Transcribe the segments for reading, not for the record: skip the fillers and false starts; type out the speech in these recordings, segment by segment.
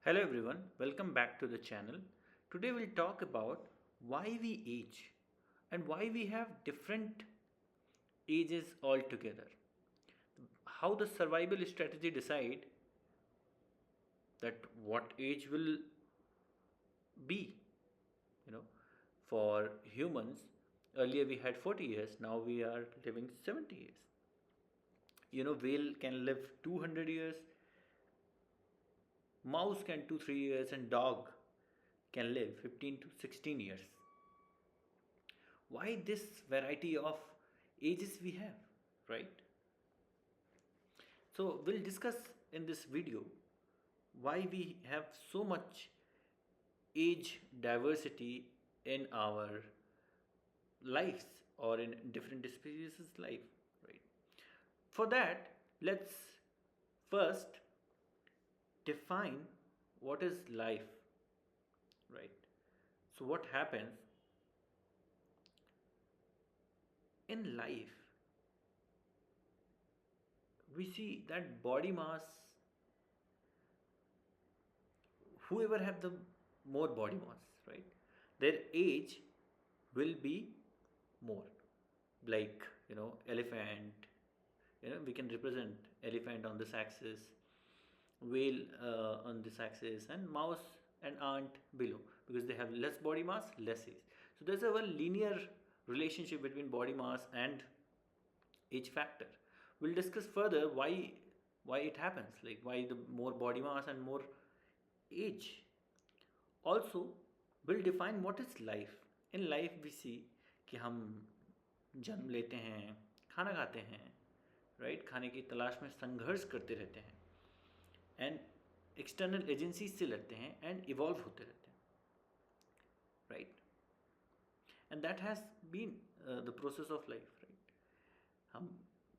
Hello everyone, welcome back to the channel. Today we'll talk about why we age and why we have different ages altogether. How the survival strategy decide that what age will be, you know. For humans, earlier we had 40 years, now we are living 70 years. Whale can live 200 years, mouse can 2 3 years and dog can live 15 to 16 years. Why this variety of ages we have, right? So we'll discuss in this video why we have so much age diversity in our lives or in different species life, right? For that, let's first define what is life, right? So what happens in life, we see that body mass, whoever have the more body mass, right, their age will be more. Like, elephant, we can represent elephant on this axis, whale on this axis, and mouse and ant below, because they have less body mass, less age. So there's a one linear relationship between body mass and age factor. We'll discuss further why it happens, like why the more body mass and more age. Also, we'll define what is life. In life we see कि हम जन्म लेते हैं, खाना खाते हैं, right, खाने की तलाश में संघर्ष करते रहते हैं, एंड एक्सटर्नल एजेंसी से लड़ते हैं एंड इवॉल्व होते रहते हैं, right. And that has been the process of life, right. हम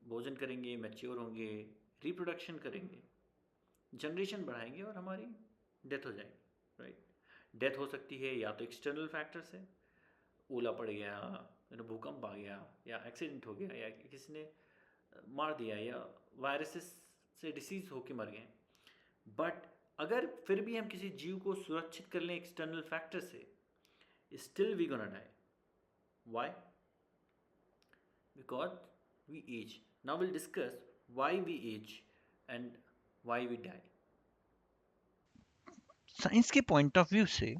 भोजन करेंगे, मैच्योर होंगे, रिप्रोडक्शन करेंगे, जनरेशन बढ़ाएंगे और हमारी डेथ हो जाएगी, राइट. डेथ हो सकती है या तो एक्सटर्नल फैक्टर से, ओला पड़ गया, भूकंप आ गया, या एक्सीडेंट हो गया, या किसी ने मार दिया, या वायरसेस से डिसीज होके मर गए. बट अगर फिर भी हम किसी जीव को सुरक्षित कर लें एक्सटर्नल फैक्टर से, still we gonna die. Why? Because we age. Now will discuss why we age and why we die. Science के पॉइंट ऑफ व्यू से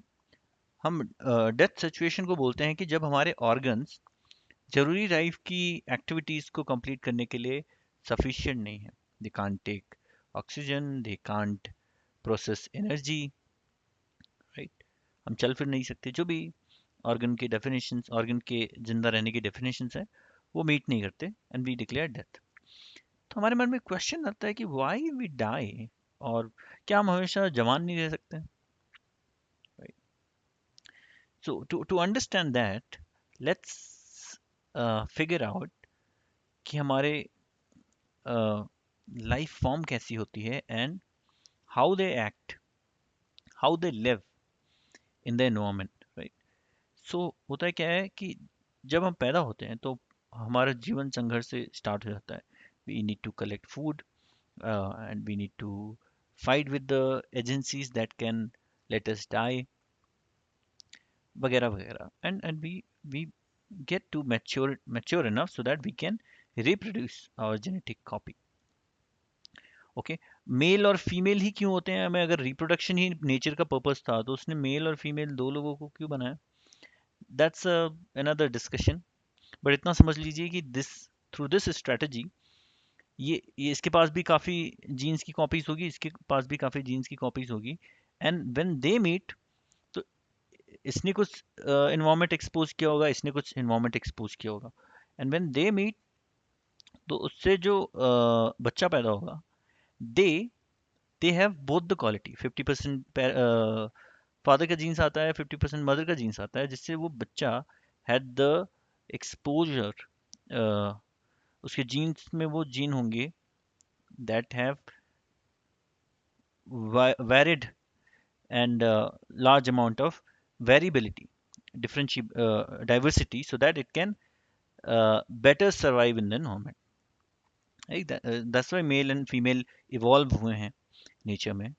हम डेथ सिचुएशन को बोलते हैं कि जब हमारे ऑर्गन्स जरूरी लाइफ की एक्टिविटीज को कंप्लीट करने के लिए सफिशिएंट नहीं है. They can't take oxygen, they can't process energy, right. हम चल फिर नहीं सकते. जो भी ऑर्गन के डेफिनेशंस, ऑर्गन के जिंदा रहने की डेफिनेशंस है, वो मीट नहीं करते एंड वी डिक्लेयर डेथ. तो हमारे मन में क्वेश्चन आता है कि व्हाई वी डाई, और क्या हम हमेशा जवान नहीं रह सकते? So to understand that, let's figure out कि हमारे लाइफ फॉर्म कैसी होती है and how they act, how they live in the environment, right. So होता है क्या है कि जब हम पैदा होते हैं तो हमारा जीवन संघर्ष से स्टार्ट हो जाता है. We need to collect food and we need to fight with the agencies that can let us die, वगैरह वगैरह. And we get to mature enough so that we can reproduce our genetic copy. Okay. Male और female ही क्यों होते हैं? हमें अगर reproduction ही नेचर का पर्पस था तो उसने मेल और फीमेल दो लोगों को क्यों बनाया? That's another discussion. बट इतना समझ लीजिए कि दिस थ्रू दिस स्ट्रेटजी, ये इसके पास भी काफ़ी जीन्स की कॉपीज होगी, इसके पास भी काफ़ी जीन्स की कॉपीज होगी. एंड व्हेन दे मीट, तो इसने कुछ इन्वायरमेंट एक्सपोज किया होगा, इसने कुछ इन्वायरमेंट एक्सपोज किया होगा. एंड व्हेन दे मीट, तो उससे जो बच्चा पैदा होगा, they they have both the quality. 50% father का जीन्स आता है, 50% मदर का जीन्स आता है, जिससे वो बच्चा हैड द एक्सपोजर. उसके जीन्स में वो जीन होंगे that have varied and large amount of variability, diversity, so that it can better survive in the environment. Right? That's why male and female evolve हुए हैं नेचर में.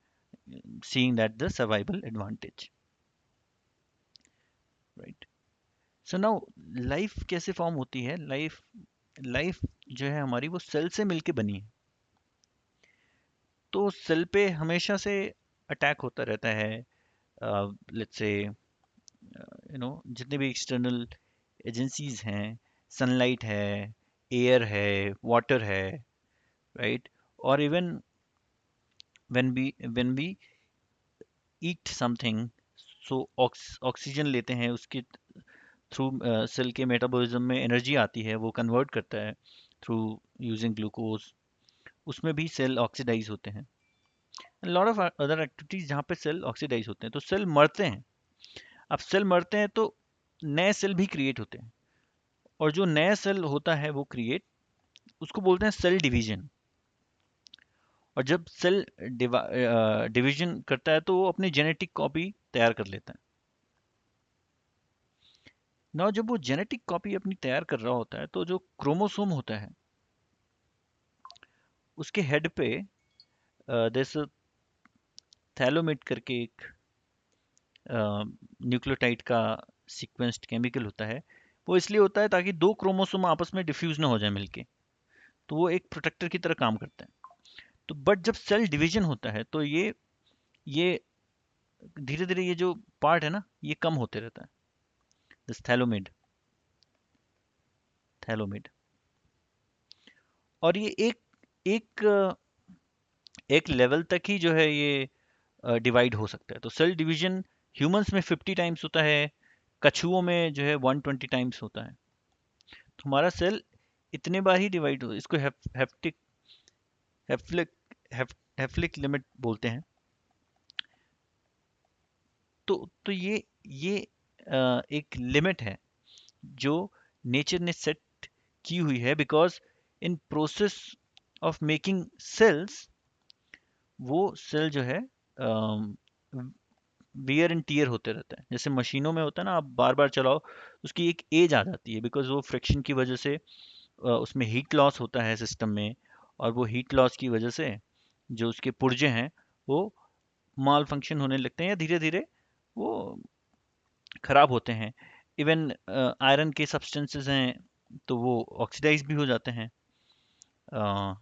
seeing that the survival advantage, right? So now life कैसे form होती है? Life life जो है हमारी वो सेल से मिलके बनी है। तो सेल पे हमेशा से अटैक होता रहता है। लेट्स से जितने भी एक्सटर्नल एजेंसीज हैं, सनलाइट है, एयर है, वाटर है, राइट? और even when we eat something, so oxygen लेते हैं, उसके थ्रू सेल के मेटाबॉलिज्म में एनर्जी आती है, वो कन्वर्ट करता है थ्रू यूजिंग ग्लूकोज। उसमें भी सेल ऑक्सीडाइज होते हैं। लॉट ऑफ अदर एक्टिविटीज जहाँ पे सेल ऑक्सीडाइज होते हैं, तो सेल मरते हैं। अब सेल मरते हैं तो नए सेल भी क्रिएट होते हैं, और जो नया सेल होता है वो क्रिएट, उसको बोलते हैं सेल डिवीजन। और जब सेल डिवीजन करता है तो वो अपनी जेनेटिक कॉपी तैयार कर लेता है। ना जब वो जेनेटिक कॉपी अपनी तैयार कर रहा होता है, तो जो क्रोमोसोम होता है उसके हेड पे दिस थैलोमेट करके एक न्यूक्लियोटाइड का सीक्वेंस्ड केमिकल होता है। वो इसलिए होता है ताकि दो क्रोमोसोम आपस में डिफ्यूज ना हो जाए मिलके, तो वो एक प्रोटेक्टर की तरह काम करता है। तो बट जब सेल डिवीजन होता है तो ये धीरे धीरे ये जो पार्ट है ना, ये कम होते रहता है, दिस थैलोमेड। और ये एक एक लेवल तक ही जो है ये डिवाइड हो सकता है। तो सेल डिवीजन ह्यूमंस में 50 टाइम्स होता है, कछुओं में जो है 120 टाइम्स होता है। तो हमारा सेल इतने बार ही डिवाइड हो, इसको हेफ्लिक हेफ्लिक लिमिट बोलते हैं। तो ये एक लिमिट है जो नेचर ने सेट की हुई है, because in process of making cells, वो सेल जो है वियर एंड टीयर होते रहता है। जैसे मशीनों में होता है ना, आप बार बार चलाओ, उसकी एक एज आ जाती है, बिकॉज वो फ्रिक्शन की वजह से उसमें हीट लॉस होता है सिस्टम में। और वो हीट लॉस की वजह से जो उसके पुर्जे हैं वो माल फंक्शन होने लगते हैं, या धीरे धीरे वो खराब होते हैं। इवन आयरन के सब्सटेंसेस हैं तो वो ऑक्सीडाइज भी हो जाते हैं। अ,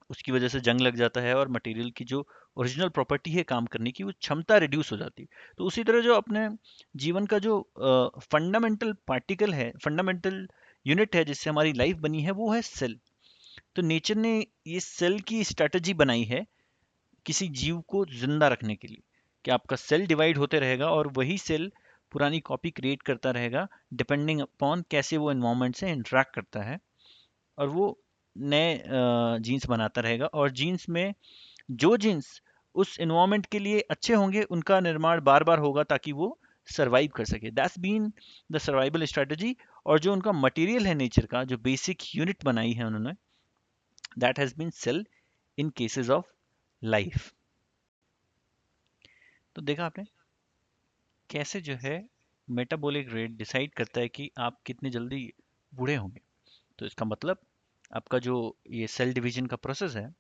उसकी वजह से जंग लग जाता है, और मटेरियल की जो ओरिजिनल प्रॉपर्टी है काम करने की, वो क्षमता रिड्यूस हो जाती है। तो उसी तरह जो अपने जीवन का जो फंडामेंटल पार्टिकल है, फंडामेंटल यूनिट है जिससे हमारी लाइफ बनी है, वो है सेल। तो नेचर ने ये सेल की स्ट्रैटेजी बनाई है किसी जीव को जिंदा रखने के लिए, कि आपका सेल डिवाइड होते रहेगा और वही सेल पुरानी कॉपी क्रिएट करता रहेगा, डिपेंडिंग अपॉन कैसे वो एनवायरनमेंट से इंटरेक्ट करता है। और वो नए जीन्स बनाता रहेगा, और जीन्स में जो जीन्स उस एनवायरनमेंट के लिए अच्छे होंगे उनका निर्माण बार बार होगा, ताकि वो सर्वाइव कर सके। That's been the survival strategy. और जो उनका मटेरियल है नेचर का, जो बेसिक यूनिट बनाई है उन्होंने, that has been cell in cases of life. तो देखा आपने कैसे जो है मेटाबॉलिक रेट डिसाइड करता है कि आप कितने जल्दी बूढ़े होंगे। तो इसका मतलब आपका जो ये सेल डिवीजन का प्रोसेस है,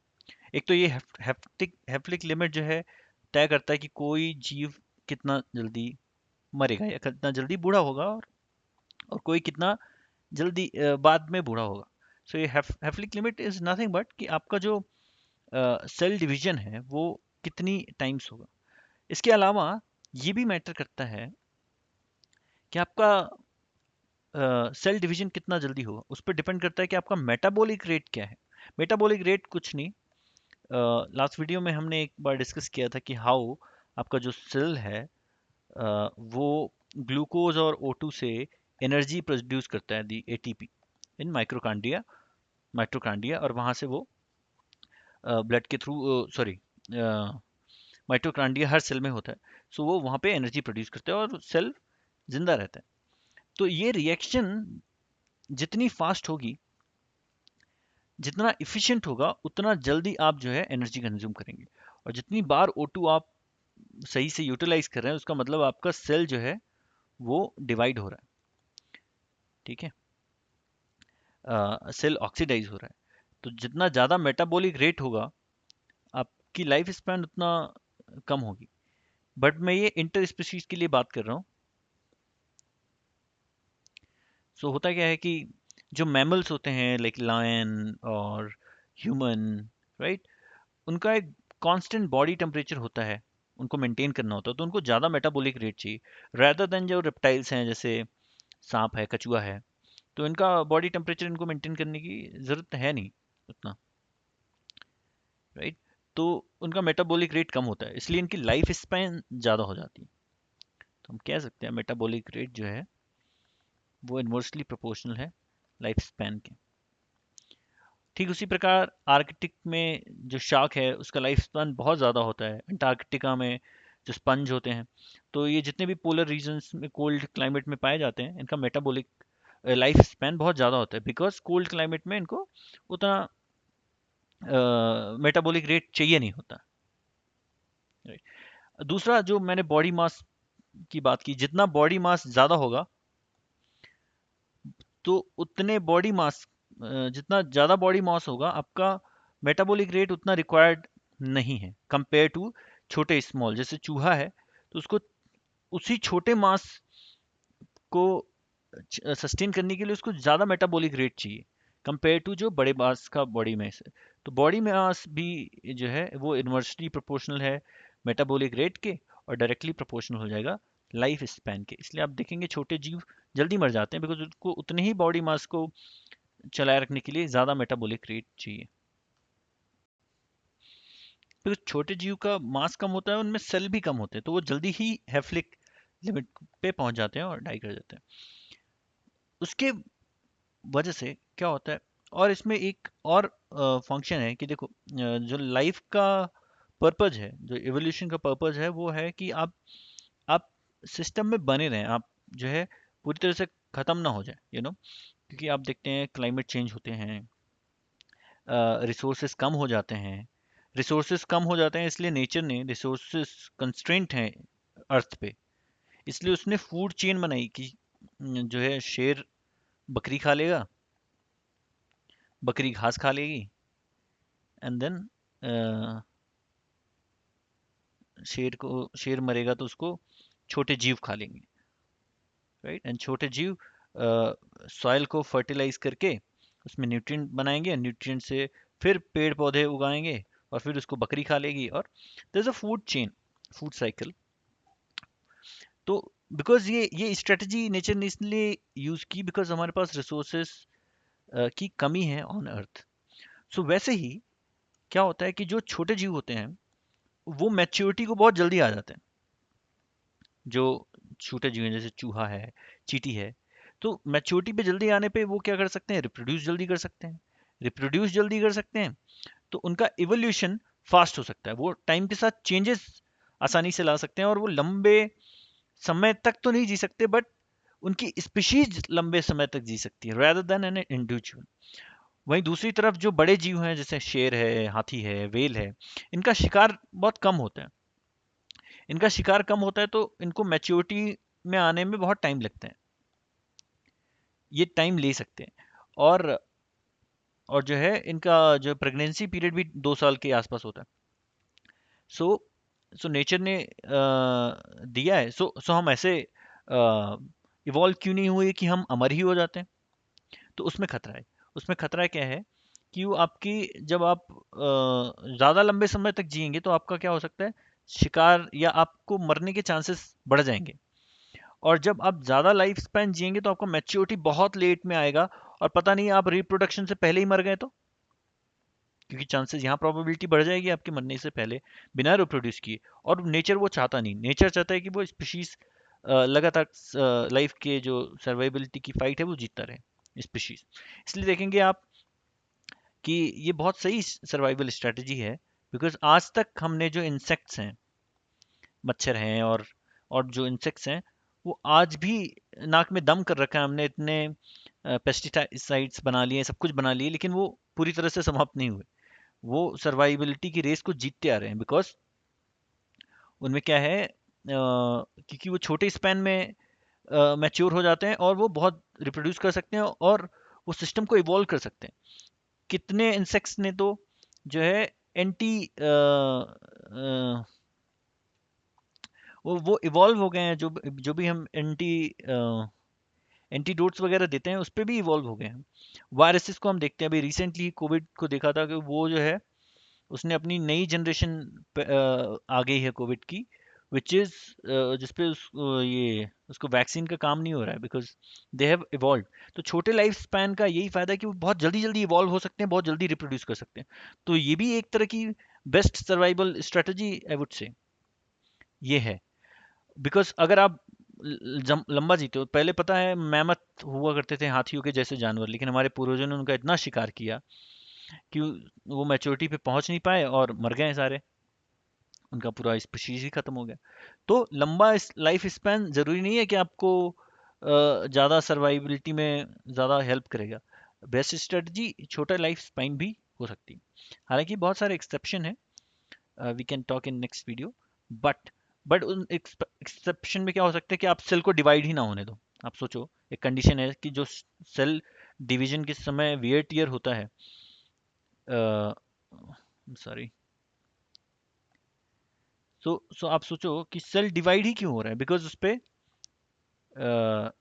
एक तो ये हेप्टिक लिमिट जो है तय करता है कि कोई जीव कितना जल्दी मरेगा या कितना जल्दी बूढ़ा होगा, और कोई कितना जल्दी बाद में बूढ़ा होगा। सो ये hepatic limit is nothing but कि आपका जो सेल डिवीजन है वो कितनी टाइम्स होगा। इसके अलावा ये भी मैटर करता है कि आपका सेल डिवीजन कितना जल्दी होगा, उस पर डिपेंड करता है कि आपका मेटाबॉलिक रेट क्या है। मेटाबॉलिक रेट कुछ नहीं, लास्ट वीडियो में हमने एक बार डिस्कस किया था कि हाउ आपका जो सेल है वो ग्लूकोज और O2 से एनर्जी प्रोड्यूस करता है, दी ATP इन माइटोकांड्रिया, और वहाँ से वो ब्लड के थ्रू, सॉरी, माइटोकांड्रिया हर सेल में होता है, सो वो वहाँ पे एनर्जी प्रोड्यूस करता है और सेल जिंदा रहता है। तो ये रिएक्शन जितनी फास्ट होगी, जितना इफिशिएंट होगा, उतना जल्दी आप जो है एनर्जी कंज्यूम करेंगे। और जितनी बार O2 आप सही से यूटिलाइज कर रहे हैं, उसका मतलब आपका सेल जो है वो डिवाइड हो रहा है, ठीक है, सेल ऑक्सीडाइज हो रहा है। तो जितना ज़्यादा मेटाबॉलिक रेट होगा, आपकी लाइफ स्पैन उतना कम होगी। बट मैं ये इंटर स्पीशीज के लिए बात कर रहा हूँ। सो होता क्या है कि जो मैमल्स होते हैं लाइक लायन और ह्यूमन, राइट, उनका एक कांस्टेंट बॉडी टेम्परेचर होता है, उनको मेंटेन करना होता है, तो उनको ज़्यादा मेटाबॉलिक रेट चाहिए rather देन जो रेप्टाइल्स हैं जैसे सांप है, कछुआ है, तो इनका बॉडी टेम्परेचर इनको मेंटेन करने की ज़रूरत है नहीं उतना, राइट। तो उनका मेटाबॉलिक रेट कम होता है, इसलिए इनकी लाइफ स्पैन ज़्यादा हो जाती है। तो हम कह सकते हैं मेटाबॉलिक रेट जो है वो इन्वर्सली प्रोपोर्शनल है लाइफ स्पैन के। ठीक उसी प्रकार आर्कटिक में जो शार्क है उसका लाइफ स्पैन बहुत ज़्यादा होता है। अंटार्कटिका में जो स्पंज होते हैं, तो ये जितने भी पोलर रीजन्स में कोल्ड क्लाइमेट में पाए जाते हैं, इनका मेटाबॉलिक लाइफ स्पैन बहुत ज़्यादा होता है, बिकॉज कोल्ड क्लाइमेट में इनको उतना मेटाबॉलिक रेट चाहिए नहीं होता। right? दूसरा जो मैंने बॉडी मास की बात की, जितना बॉडी मास ज़्यादा होगा तो उतने बॉडी मास, जितना ज़्यादा बॉडी मास होगा आपका मेटाबॉलिक रेट उतना रिक्वायर्ड नहीं है कंपेयर टू छोटे स्मॉल। जैसे चूहा है तो उसको उसी छोटे मास को सस्टेन करने के लिए उसको ज़्यादा मेटाबॉलिक रेट चाहिए कंपेयर टू जो बड़े मास का बॉडी मास है। तो बॉडी मास भी जो है वो इन्वर्सली प्रोपोर्शनल है मेटाबॉलिक रेट के, और डायरेक्टली प्रोपोर्शनल हो जाएगा लाइफ स्पैन के। इसलिए आप देखेंगे छोटे जीव जल्दी मर जाते हैं बिकॉज उनको उतने ही बॉडी मास को चलाए रखने के लिए ज़्यादा मेटाबॉलिक रेट चाहिए। बिकॉज छोटे जीव का मास कम होता है, उनमें सेल भी कम होते हैं, तो वो जल्दी ही हेफलिक लिमिट पे पहुंच जाते हैं और डाई कर जाते हैं। उसके वजह से क्या होता है, और इसमें एक और फंक्शन है कि देखो, जो लाइफ का पर्पज है, जो एवोल्यूशन का पर्पज है, वो है कि आप सिस्टम में बने रहें, आप जो है पूरी तरह से ख़त्म ना हो जाए, क्योंकि आप देखते हैं क्लाइमेट चेंज होते हैं, रिसोर्सेज कम हो जाते हैं। रिसोर्सेज कम हो जाते हैं इसलिए नेचर ने रिसोर्सेज कंस्ट्रेंट हैं अर्थ पे, इसलिए उसने फूड चेन बनाई कि जो है शेर बकरी खा लेगा, बकरी घास खा लेगी, एंड देन शेर मरेगा तो उसको छोटे जीव खा लेंगे, राइट। एंड छोटे जीव सॉइल को फर्टिलाइज करके उसमें न्यूट्रिएंट बनाएंगे, न्यूट्रिएंट से फिर पेड़ पौधे उगाएंगे और फिर उसको बकरी खा लेगी, और there is a food chain, food cycle. तो बिकॉज ये स्ट्रेटजी नेचर ने इसलिए यूज की बिकॉज हमारे पास रिसोर्सेस की कमी है ऑन अर्थ। सो वैसे ही क्या होता है कि जो छोटे जीव होते हैं वो मैच्योरिटी को बहुत जल्दी आ जाते हैं। जो छोटे जीव हैं जैसे चूहा है, चींटी है, तो मैच्योरिटी पे जल्दी आने पे वो क्या कर सकते हैं, रिप्रोड्यूस जल्दी कर सकते हैं। रिप्रोड्यूस जल्दी कर सकते हैं तो उनका इवोल्यूशन फास्ट हो सकता है, वो टाइम के साथ चेंजेस आसानी से ला सकते हैं, और वो लंबे समय तक तो नहीं जी सकते बट उनकी स्पीशीज लंबे समय तक जी सकती है rather देन एन इंडिविजुअल। वहीं दूसरी तरफ जो बड़े जीव हैं जैसे शेर है, हाथी है, वेल है, इनका शिकार बहुत कम होता है। इनका शिकार कम होता है तो इनको मैच्योरिटी में आने में बहुत टाइम लगता है, ये टाइम ले सकते हैं। और जो है इनका जो प्रेगनेंसी पीरियड भी 2 साल के आसपास होता है। सो सो नेचर ने दिया है, सो हम ऐसे इवॉल्व क्यों नहीं हुए कि हम अमर ही हो जाते हैं। तो उसमें खतरा है। उसमें खतरा क्या है कि वो आपकी, जब आप ज़्यादा लंबे समय तक जिएंगे तो आपका क्या हो सकता है, शिकार या आपको मरने के चांसेस बढ़ जाएंगे। और जब आप ज़्यादा लाइफ स्पैन जिएंगे तो आपका मैच्योरिटी बहुत लेट में आएगा, और पता नहीं आप रिप्रोडक्शन से पहले ही मर गए तो, क्योंकि चांसेस यहाँ प्रोबेबिलिटी बढ़ जाएगी आपके मरने से पहले बिना रिप्रोड्यूस किए। और नेचर वो चाहता नहीं, नेचर चाहता है कि वो स्पीशीज लगातार लाइफ के जो सर्वाइबिलिटी की फाइट है वो जीतता रहे स्पीशीज। इसलिए देखेंगे आप कि ये बहुत सही सर्वाइवल स्ट्रेटजी है, बिकॉज आज तक हमने जो इंसेक्ट्स हैं, मच्छर हैं और जो इंसेक्ट्स हैं, वो आज भी नाक में दम कर रखा है हमने, इतने पेस्टिसाइड्स बना लिए, सब कुछ बना लिए, लेकिन वो पूरी तरह से समाप्त नहीं हुए। वो सर्वाइबिलिटी की रेस को जीतते आ रहे हैं बिकॉज उनमें क्या है, क्योंकि वो छोटे स्पैन में मैच्योर हो जाते हैं और वो बहुत रिप्रोड्यूस कर सकते हैं और वो सिस्टम को इवॉल्व कर सकते हैं। कितने इंसेक्ट्स ने तो जो है एंटी वो इवॉल्व हो गए हैं, जो भी हम एंटीडोट्स वगैरह देते हैं उस पे भी इवॉल्व हो गए हैं। वायरसेस को हम देखते हैं, अभी रिसेंटली कोविड को देखा था कि वो जो है उसने अपनी नई जनरेशन आ गई है कोविड की, विच इज़ जिसपे ये उसको वैक्सीन का काम नहीं हो रहा है, बिकॉज दे हैव इवॉल्व। तो छोटे लाइफ स्पैन का यही फायदा है कि वो बहुत जल्दी जल्दी इवॉल्व हो सकते हैं, बहुत जल्दी रिप्रोड्यूस कर सकते हैं। तो ये भी एक तरह की best survival strategy I would say ये है। बिकॉज अगर आप लंबा जीते हो, पहले पता है मैमथ हुआ करते थे हाथियों के जैसे जानवर, लेकिन हमारे पूर्वजों ने उनका इतना शिकार किया कि वो मैच्योरिटी पे पहुंच नहीं पाए और मर गए सारे, उनका पूरा स्पीशीज ही खत्म हो गया। तो लंबा लाइफ स्पैन जरूरी नहीं है कि आपको ज़्यादा सर्वाइबिलिटी में ज़्यादा हेल्प करेगा। बेस्ट स्ट्रेटजी छोटा लाइफ स्पैन भी हो सकती है। हालांकि बहुत सारे एक्सेप्शन है, we can talk in next video. But उन एक्सेप्शन में क्या हो सकता है कि आप सेल को डिवाइड ही ना होने दो। आप सोचो, एक कंडीशन है कि जो सेल डिवीजन के समय वियर टियर होता है, सॉरी, सो आप सोचो कि सेल डिवाइड ही क्यों हो रहा है, बिकॉज उस पे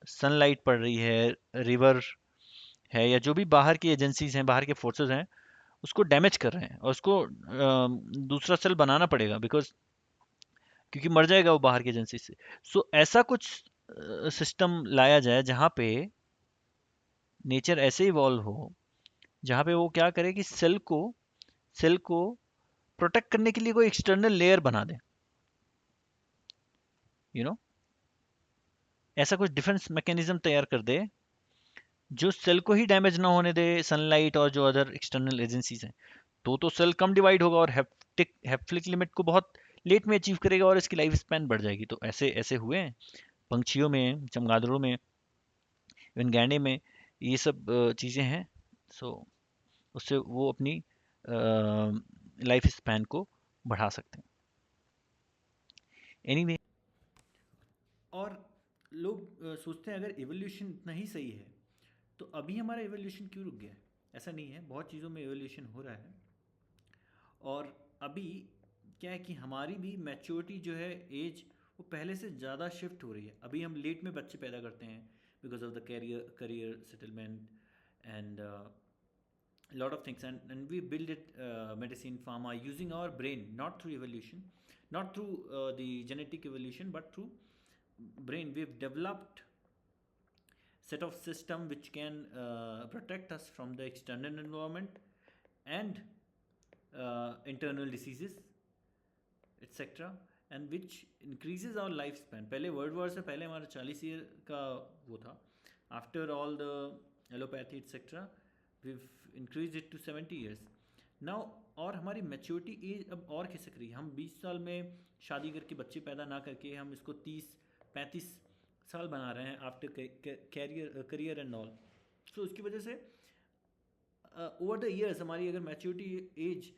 सनलाइट पड़ रही है, रिवर है, या जो भी बाहर की एजेंसीज हैं, बाहर के फोर्सेस हैं, उसको डैमेज कर रहे हैं, और उसको दूसरा सेल बनाना पड़ेगा, बिकॉज क्योंकि मर जाएगा वो बाहर की एजेंसी से। सो ऐसा कुछ सिस्टम लाया जाए जहाँ पे नेचर ऐसे इवॉल्व हो, जहाँ पे वो क्या करे कि सेल को प्रोटेक्ट करने के लिए कोई एक्सटर्नल लेयर बना दे, यू नो, ऐसा कुछ डिफेंस मैकेनिज्म तैयार कर दे जो सेल को ही डैमेज ना होने दे सनलाइट और जो अदर एक्सटर्नल एजेंसीज हैं। तो सेल कम डिवाइड होगा और हेप्टिक लिमिट को बहुत लेट में अचीव करेगा और इसकी लाइफ स्पैन बढ़ जाएगी। तो ऐसे ऐसे हुए हैं पंछियों में, चमगादड़ों में, इवन गैंडे में, ये सब चीज़ें हैं। सो उससे वो अपनी लाइफ स्पैन को बढ़ा सकते हैं। एनीवे, और लोग सोचते हैं अगर एवोल्यूशन इतना ही सही है तो अभी हमारा एवोल्यूशन क्यों रुक गया है। ऐसा नहीं है, बहुत चीज़ों में एवोल्यूशन हो रहा है। और अभी क्या है कि हमारी भी मैच्योरिटी जो है, एज, वो पहले से ज़्यादा शिफ्ट हो रही है। अभी हम लेट में बच्चे पैदा करते हैं because of the career settlement and lot of things, and we build it, medicine pharma, using our brain, not through evolution, not through the genetic evolution, but through brain. We've developed set of system which can protect us from the external environment and internal diseases, etc., and which increases our lifespan. पहले world war से पहले हमारा 40 year का वो था। After all the allopathy etcetera we've increased it to 70 years now। और हमारी maturity as अब और खिसक रही है। हम 20 साल में शादी करके बच्चे पैदा ना करके हम इसको 30-35 साल बना रहे हैं after career and all. So उसकी वजह से ओवर द ईयर्स हमारी अगर मैच्योरिटी एज,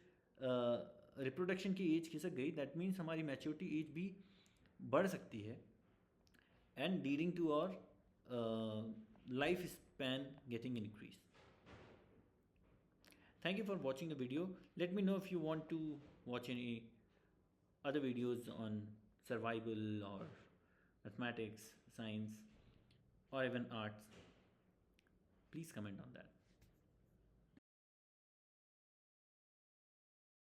रिप्रोडक्शन की एज खिसक गई, दैट मीन्स हमारी मैच्योरिटी एज भी बढ़ सकती है and leading to our life span getting increase. Thank you for watching the video. Let me know if you want to watch any other videos on survival or mathematics, science, or even arts. Please comment on that.